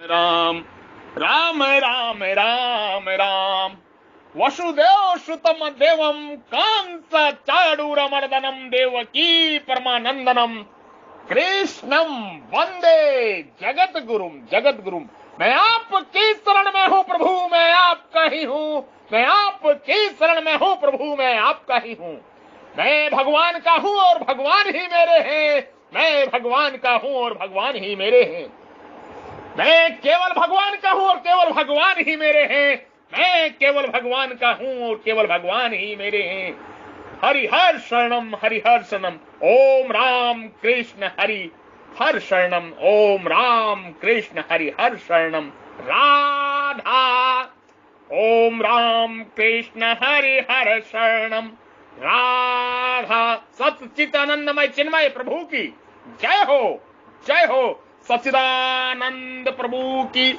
राम राम राम राम राम। वसुदेव सुतम देवम कंस चाणूरमर्दनम देवकी परमानंदनम कृष्णम वंदे जगत गुरुम। मैं आपकी शरण में हूँ प्रभु, मैं आपका ही हूँ। मैं आपकी शरण में हूँ प्रभु, मैं आपका ही हूँ। मैं भगवान का हूँ और भगवान ही मेरे हैं। मैं भगवान का हूँ और भगवान ही मेरे हैं। मैं केवल भगवान का हूँ और केवल भगवान ही मेरे हैं। मैं केवल भगवान का हूँ और केवल भगवान ही मेरे हैं। हरिहर शरणम हरिहर शरणम। ओम राम कृष्ण हरि हर शरणम। ओम राम कृष्ण हरि हर शरणम। राधा ओम राम कृष्ण हरि हर शरणम। राधा सच्चिदानंदमय चिन्मय प्रभु की जय हो, जय हो। सच्चिदानंद प्रभु की,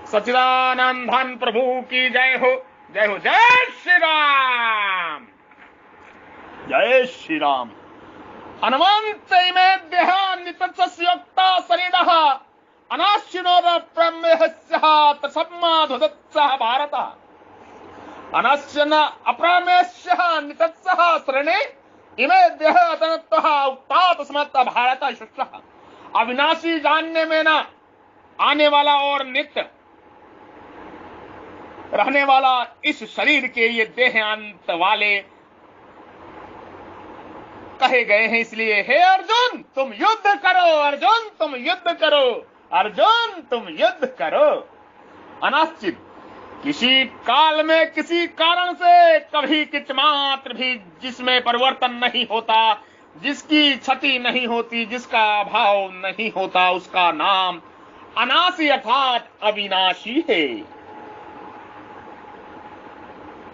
सच्चिदानंदन प्रभु की जय हो, जय हो। जय श्री राम, जय श्री राम। हनुमंत इमे देह नितत्सयोक्ता शरीरः अनाश्चिनोर प्रमेहस्यः तस्माद्धुतत्सः भारत। अनाश्चन अप्रमेयस्यः नितत्सः शरणे इमे देह अतनत्वः उक्ता तस्मात् भारत शुष्यः। अविनाशी, जानने में न आने वाला और नित्य रहने वाला इस शरीर के ये देह अंत वाले कहे गए हैं। इसलिए हे अर्जुन तुम युद्ध करो, अर्जुन तुम युद्ध करो, अर्जुन तुम युद्ध करो। अनाश्चित, किसी काल में किसी कारण से कभी किंच मात्र भी जिसमें परिवर्तन नहीं होता, जिसकी क्षति नहीं होती, जिसका अभाव नहीं होता, उसका नाम अनाशी अर्थात अविनाशी है।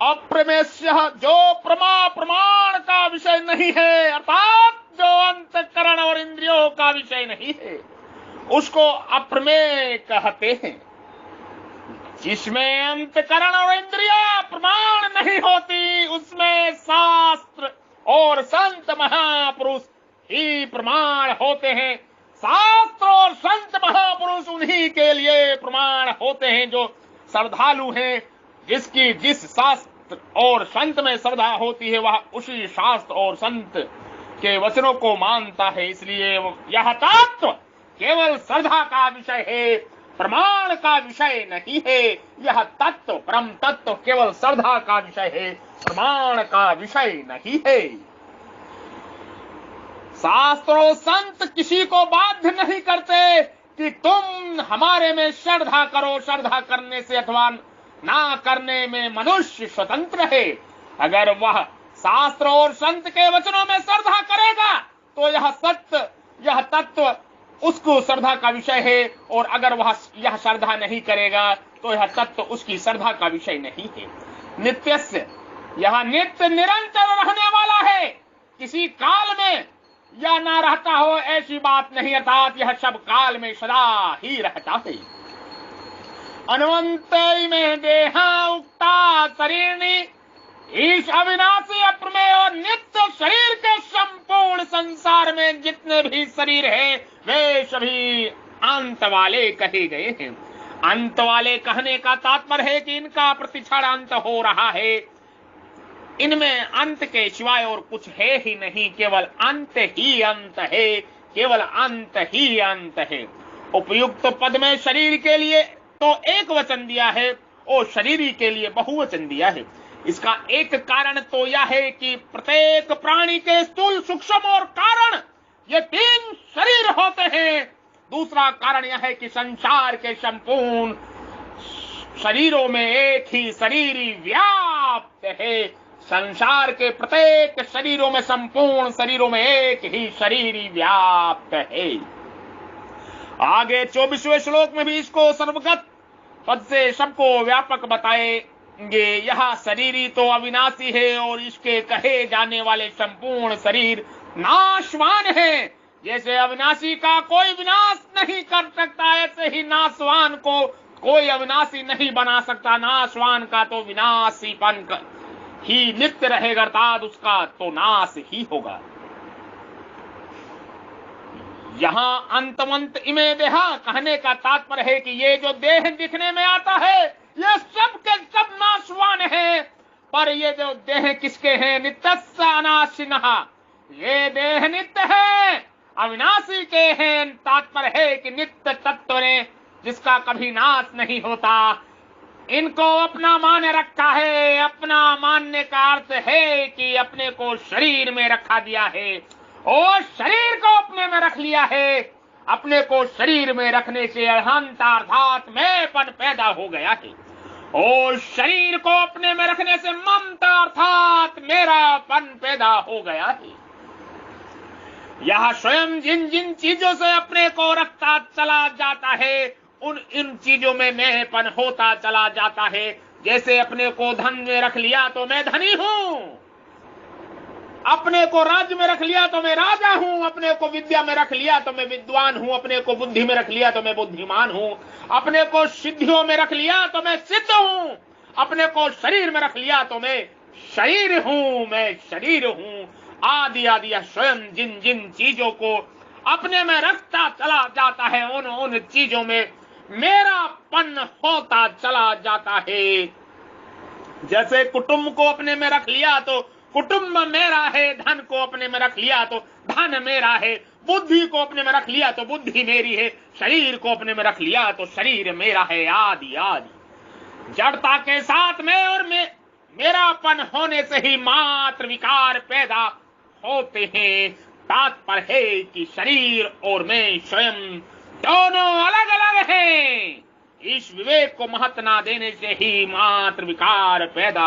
अप्रमेय, जो प्रमाण का विषय नहीं है, अर्थात जो अंतःकरण और इंद्रियों का विषय नहीं है, उसको अप्रमेय कहते हैं। जिसमें अंतःकरण और इंद्रिया प्रमाण नहीं होती, उसमें शास्त्र और संत महापुरुष ही प्रमाण होते हैं। शास्त्र और संत महापुरुष उन्हीं के लिए प्रमाण होते हैं जो श्रद्धालु हैं। जिसकी जिस शास्त्र और संत में श्रद्धा होती है, वह उसी शास्त्र और संत के वचनों को मानता है। इसलिए यह तत्व केवल श्रद्धा का विषय है, प्रमाण का विषय नहीं है। यह तत्व, परम तत्व केवल श्रद्धा का विषय है, प्रमाण का विषय नहीं है। शास्त्र और संत किसी को बाध्य नहीं करते कि तुम हमारे में श्रद्धा करो। श्रद्धा करने से अथवा ना करने में मनुष्य स्वतंत्र है। अगर वह शास्त्र और संत के वचनों में श्रद्धा करेगा तो यह सत्य, यह तत्व उसको श्रद्धा का विषय है, और अगर वह यह श्रद्धा नहीं करेगा तो यह तत्व उसकी श्रद्धा का विषय नहीं है। नित्यस्य, यह नित्य निरंतर रहने वाला है। किसी काल में यह ना रहता हो ऐसी बात नहीं, अर्थात यह सब काल में सदा ही रहता है। अनंत में देहा उक्ता शरीरनी, इस अविनाशी अप्रमेय और नित्य शरीर के संपूर्ण संसार में जितने भी शरीर हैं वे सभी अंत वाले कहे गए हैं। अंत वाले कहने का तात्पर्य है कि इनका प्रतिक्षण अंत हो रहा है। इनमें अंत के सिवाय और कुछ है ही नहीं, केवल अंत ही अंत है, केवल अंत ही अंत है। उपयुक्त पद में शरीर के लिए तो एक वचन दिया है और शरीरी के लिए बहुवचन दिया है। इसका एक कारण तो यह है कि प्रत्येक प्राणी के स्थूल, सूक्ष्म और कारण ये तीन शरीर होते हैं। दूसरा कारण यह है कि संसार के संपूर्ण शरीरों में एक ही शरीर व्याप्त है। संसार के प्रत्येक शरीरों में, संपूर्ण शरीरों में एक ही शरीर व्याप्त है। आगे 24वें श्लोक में भी इसको सर्वगत पद से सबको व्यापक बताएंगे। यह शरीर तो अविनाशी है और इसके कहे जाने वाले संपूर्ण शरीर नाशवान है। जैसे अविनाशी का कोई विनाश नहीं कर सकता, ऐसे ही नाशवान को कोई अविनाशी नहीं बना सकता। नाशवान का तो विनाशीपन ही नित्य रहेगा, अर्थात उसका तो नाश ही होगा। यहाँ अंतवंत इमे देहा कहने का तात्पर्य है कि ये जो देह दिखने में आता है ये सब के सब नाशवान है, पर ये जो देह किसके हैं? नित्यस्य अनाशिनः, ये देह नित्य है, अविनाशी के हैं। तात्पर्य है कि नित्य तत्व ने जिसका कभी नाश नहीं होता, इनको अपना मान रखा है। अपना मानने का अर्थ है कि अपने को शरीर में रखा दिया है और शरीर को अपने में रख लिया है। अपने को शरीर में रखने से अहंत अर्थात मैंपन पैदा हो गया है और शरीर को अपने में रखने से ममता अर्थात मेरापन पैदा हो गया है। यह स्वयं जिन जिन चीजों से अपने को रखता चला जाता है उन इन चीजों में मैंपन होता चला जाता है। जैसे अपने को धन में रख लिया तो मैं धनी हूं, अपने को राज्य में रख लिया तो मैं राजा हूं, अपने को विद्या में रख लिया तो मैं विद्वान हूं, अपने को बुद्धि में रख लिया तो मैं बुद्धिमान हूं, अपने को सिद्धियों में रख लिया तो मैं सिद्ध हूं, अपने को शरीर में रख लिया तो मैं शरीर हूं, मैं शरीर हूं, आदि आदि। स्वयं जिन जिन चीजों को अपने में रखता चला जाता है उन उन चीजों में मेरापन होता चला जाता है। जैसे कुटुंब को अपने में रख लिया तो कुटुंब मेरा है, धन को अपने में रख लिया तो धन मेरा है, बुद्धि को अपने में रख लिया तो बुद्धि मेरी है, शरीर को अपने में रख लिया तो शरीर मेरा है, आदि आदि। जड़ता के साथ मैं और मेरापन होने से ही मात्र विकार पैदा होते हैं। तात्पर्य है कि शरीर और मैं स्वयं दोनों अलग अलग हैं। इस विवेक को महत्व न देने से ही मात्र विकार पैदा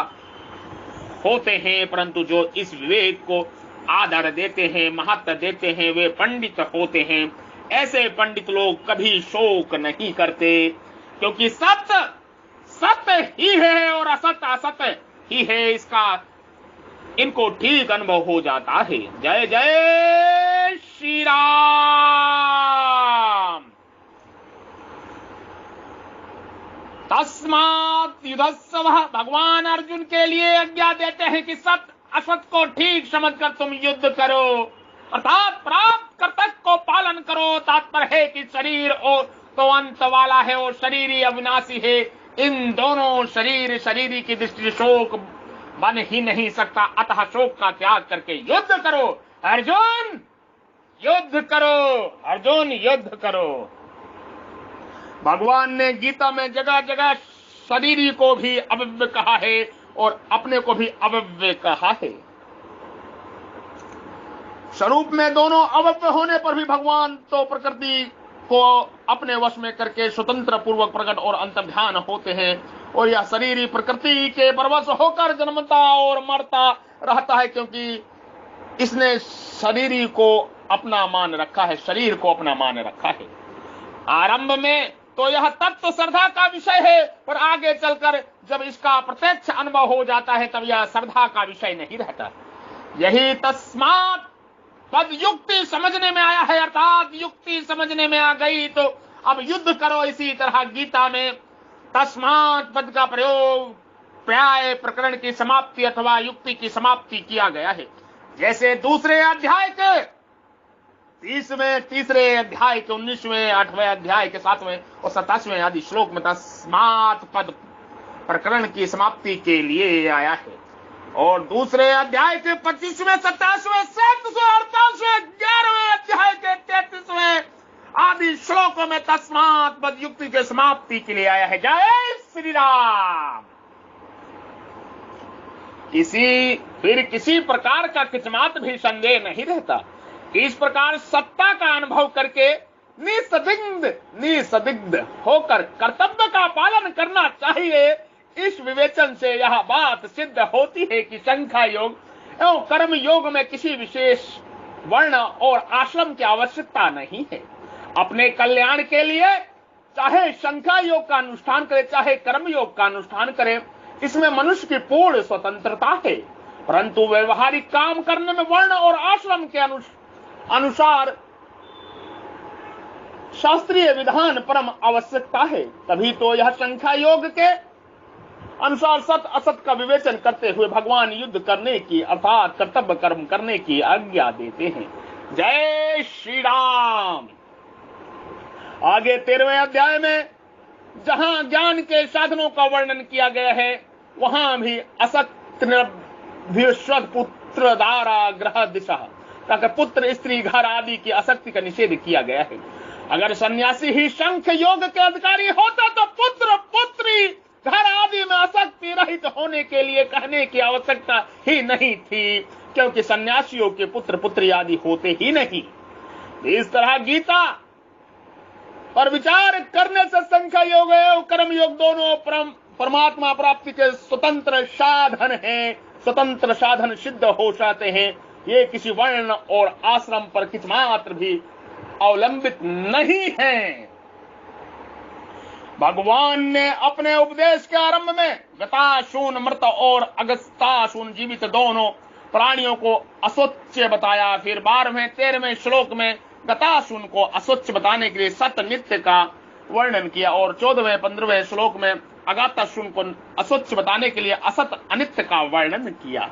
होते हैं, परंतु जो इस विवेक को आदर देते हैं, महत्व देते हैं, वे पंडित होते हैं। ऐसे पंडित लोग कभी शोक नहीं करते, क्योंकि सत्य सत्य ही है और असत्य असत्य ही है, इसका इनको ठीक अनुभव हो जाता है। जय जय श्री राम। तस्मात् युद्धस्वः, भगवान अर्जुन के लिए आज्ञा देते हैं कि सत्य असत को ठीक समझकर तुम युद्ध करो, अर्थात प्राप्त कर्तव्य को पालन करो। तात्पर्य है कि शरीर और तो अंत वाला है और शरीर ही अविनाशी है। इन दोनों शरीर की दृष्टि शोक बन ही नहीं सकता, अतः शोक का त्याग करके युद्ध करो अर्जुन, युद्ध करो अर्जुन, युद्ध करो। भगवान ने गीता में जगह जगह शरीरी को भी अव्यय कहा है और अपने को भी अव्यय कहा है। स्वरूप में दोनों अव्यय होने पर भी भगवान तो प्रकृति को अपने वश में करके स्वतंत्र पूर्वक प्रकट और अंतर्ध्यान होते हैं, और यह शरीर प्रकृति के परवश होकर जन्मता और मरता रहता है, क्योंकि इसने शरीर को अपना मान रखा है, शरीर को अपना मान रखा है। आरंभ में तो यह तत्व श्रद्धा का विषय है, पर आगे चलकर जब इसका प्रत्यक्ष अनुभव हो जाता है तब यह श्रद्धा का विषय नहीं रहता। यही तस्मात् पद युक्ति समझने में आया है, अर्थात युक्ति समझने में आ गई तो अब युद्ध करो। इसी तरह गीता में तस्मात् पद का प्रयोग प्राय प्रकरण की समाप्ति अथवा युक्ति की समाप्ति किया गया है। जैसे दूसरे अध्याय के तीसरे अध्याय के 19वें 8वें अध्याय के 7वें और 27वें आदि श्लोक में तस्मात् पद प्रकरण की समाप्ति के लिए आया है, और दूसरे अध्याय के 25वें 27वें 37वें 38वें 11वें अध्याय के 33वें आदि श्लोकों में तस्मात् पद युक्ति के समाप्ति के लिए आया है। जय श्री राम। किसी प्रकार का किंचित भी संदेह नहीं रहता कि इस प्रकार सत्ता का अनुभव करके निसंदिग्ध होकर कर्तव्य का पालन करना चाहिए। इस विवेचन से यह बात सिद्ध होती है कि संख्या योग एवं कर्म योग में किसी विशेष वर्ण और आश्रम की आवश्यकता नहीं है। अपने कल्याण के लिए चाहे संख्या योग का अनुष्ठान करे चाहे कर्म योग का अनुष्ठान करे, इसमें मनुष्य की पूर्ण स्वतंत्रता है, परंतु व्यवहारिक काम करने में वर्ण और आश्रम के अनुसार शास्त्रीय विधान परम आवश्यकता है। तभी तो यह संख्या योग के अनुसार सत असत का विवेचन करते हुए भगवान युद्ध करने की अर्थात कर्तव्य कर्म करने की आज्ञा देते हैं। जय श्री राम। आगे 13वें अध्याय में जहां ज्ञान के साधनों का वर्णन किया गया है, वहां भी असक्त पुत्र दारा ग्रह दिशा, ताकि पुत्र स्त्री घर आदि की आसक्ति का निषेध किया गया है। अगर सन्यासी ही शंख योग के अधिकारी होता तो पुत्र पुत्री घर आदि में आसक्ति रहित होने के लिए कहने की आवश्यकता ही नहीं थी, क्योंकि सन्यासियों के पुत्र पुत्री आदि होते ही नहीं। इस तरह गीता पर विचार करने से संख्या योग एवं कर्म योग दोनों परमात्मा प्राप्ति के स्वतंत्र साधन हैं, स्वतंत्र साधन सिद्ध हो जाते हैं। ये किसी वर्ण और आश्रम पर किंचिमात्र भी अवलंबित नहीं है। भगवान ने अपने उपदेश के आरंभ में गताशून मृत और अगस्ताशून जीवित दोनों प्राणियों को असुच्च बताया। फिर 12वें 13वें श्लोक में गताशून को असुच्च बताने के लिए सत नित्य का वर्णन किया और 14वें 15वें श्लोक में अगाताशून को असुच्च बताने के लिए असत अनित्य का वर्णन किया।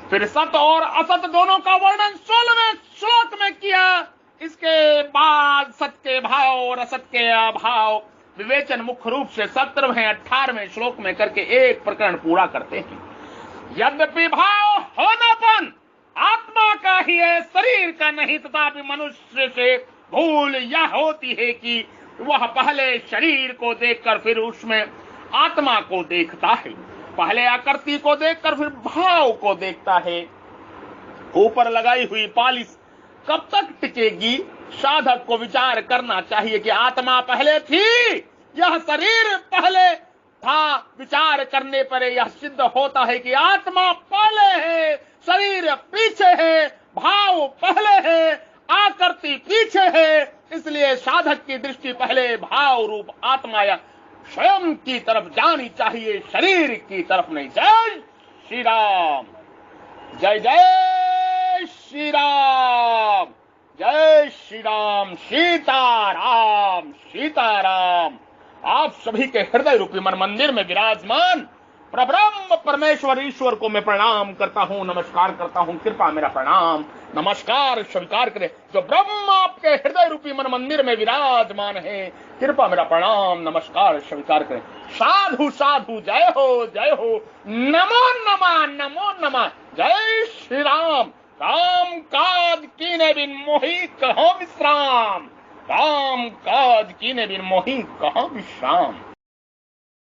फिर सत और असत दोनों का वर्णन 16वें श्लोक में किया। इसके बाद सत के भाव और असत के अभाव विवेचन मुख्य रूप से 17वें 18वें श्लोक में करके एक प्रकरण पूरा करते हैं। यद्यपि भाव होनापन आत्मा का ही है, शरीर का नहीं, तथापि मनुष्य से भूल यह होती है कि वह पहले शरीर को देखकर फिर उसमें आत्मा को देखता है, पहले आकृति को देखकर फिर भाव को देखता है। ऊपर लगाई हुई पालिश कब तक टिकेगी? साधक को विचार करना चाहिए कि आत्मा पहले थी, यह शरीर पहले था। विचार करने पर यह सिद्ध होता है कि आत्मा पहले है, शरीर पीछे है, भाव पहले है, आकृति पीछे है। इसलिए साधक की दृष्टि पहले भाव रूप आत्मा या स्वयं की तरफ जानी चाहिए, शरीर की तरफ नहीं। जय श्री राम, जय जय श्री राम, जय श्री राम, सीताराम सीताराम। आप सभी के हृदय रूपी मन मंदिर में विराजमान परब्रह्म परमेश्वर ईश्वर को मैं प्रणाम करता हूँ, नमस्कार करता हूँ। कृपा मेरा प्रणाम नमस्कार स्वीकार करें। जो ब्रह्म आपके हृदय रूपी मन मंदिर में विराजमान है, कृपा मेरा प्रणाम नमस्कार स्वीकार करें। साधु साधु, जय हो जय हो, नमो नमः नमो नमः। जय श्री राम। काम काज कीने बिन मोहि कहो विश्राम, काम काज कीने बिन मोहि कहो विश्राम।